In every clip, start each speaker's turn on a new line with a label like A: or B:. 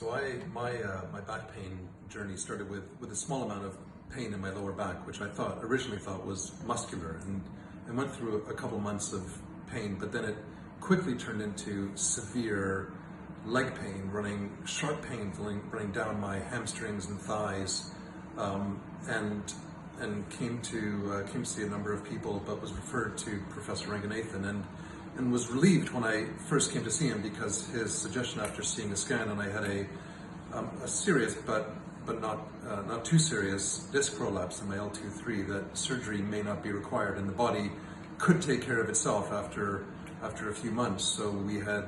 A: My back pain journey started with a small amount of pain in my lower back, which I originally thought was muscular, and I went through a couple months of pain, but then it quickly turned into severe leg pain, sharp pain running down my hamstrings and thighs, and came to see a number of people, but was referred to Professor Ranganathan, and was relieved when I first came to see him, because his suggestion after seeing the scan, and I had a serious but not too serious disc prolapse in my L2-3, that surgery may not be required and the body could take care of itself after a few months. So we had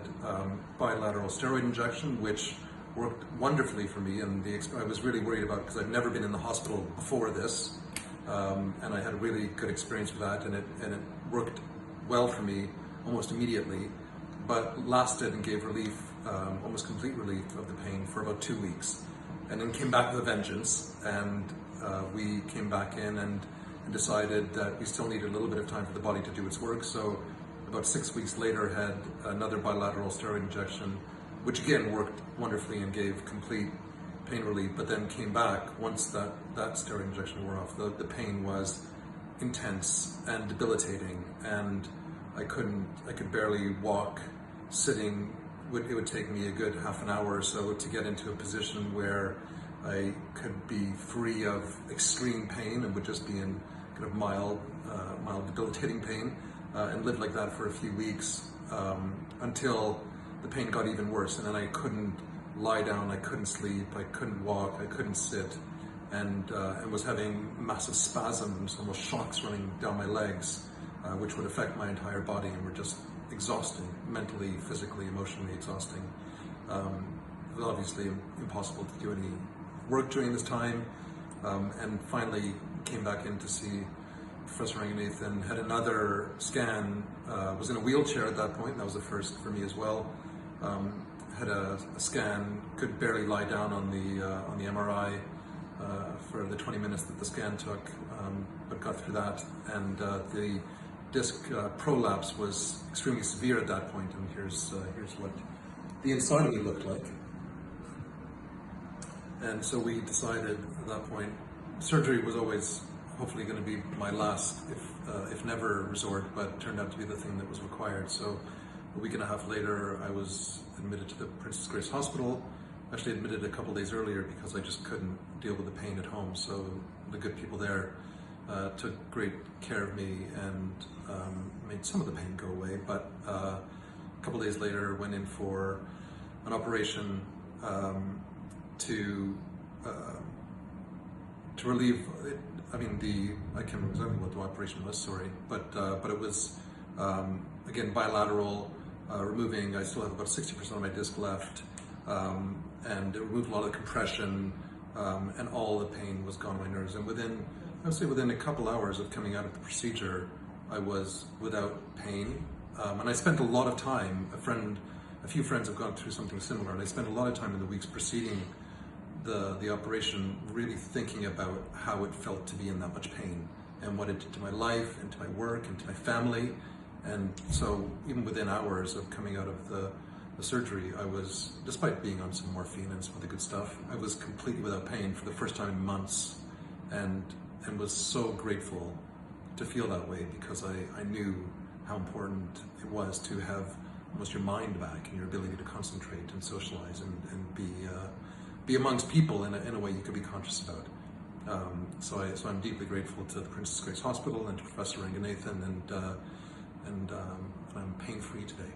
A: bilateral steroid injection, which worked wonderfully for me, and I was really worried about it because I'd never been in the hospital before this, and I had a really good experience with that, and it worked well for me almost immediately, but lasted and gave relief, almost complete relief of the pain for about 2 weeks, and then came back with a vengeance, and we came back in and decided that we still needed a little bit of time for the body to do its work. So about 6 weeks later had another bilateral steroid injection, which again worked wonderfully and gave complete pain relief, but then came back once that steroid injection wore off. The pain was intense and debilitating, and I could barely walk. Sitting, it would take me a good half an hour or so to get into a position where I could be free of extreme pain and would just be in kind of mild debilitating pain, and lived like that for a few weeks, until the pain got even worse, and then I couldn't lie down, I couldn't sleep, I couldn't walk, I couldn't sit, and was having massive spasms, almost shocks running down my legs, which would affect my entire body, and were just exhausting, mentally, physically, emotionally exhausting. It was obviously impossible to do any work during this time, and finally came back in to see Professor Ranganathan, had another scan, was in a wheelchair at that point, that was the first for me as well. Had a scan, could barely lie down on the MRI for the 20 minutes that the scan took, but got through that, and the disc prolapse was extremely severe at that point, and here's what the inside of me looked like. And so we decided at that point, surgery was always hopefully going to be my last, if never, resort, but turned out to be the thing that was required. So a week and a half later, I was admitted to the Princess Grace Hospital. Actually admitted a couple days earlier because I just couldn't deal with the pain at home. So the good people there took great care of me and made some of the pain go away. But a couple days later, went in for an operation to relieve it. I mean, I can't remember exactly what the operation was, sorry, but it was, again, bilateral, removing, I still have about 60% of my disc left, and it removed a lot of the compression, and all the pain was gone on my nerves. And I would say within a couple hours of coming out of the procedure, I was without pain. And I spent a lot of time, a few friends have gone through something similar, and I spent a lot of time in the weeks preceding the operation really thinking about how it felt to be in that much pain and what it did to my life and to my work and to my family. And so even within hours of coming out of the surgery, I was, despite being on some morphine and some of the good stuff, I was completely without pain for the first time in months, and was so grateful to feel that way, because I knew how important it was to have almost your mind back and your ability to concentrate and socialize and be amongst people in a way you could be conscious about. So I'm deeply grateful to the Princess Grace Hospital and to Professor Ranganathan, and I'm pain-free today.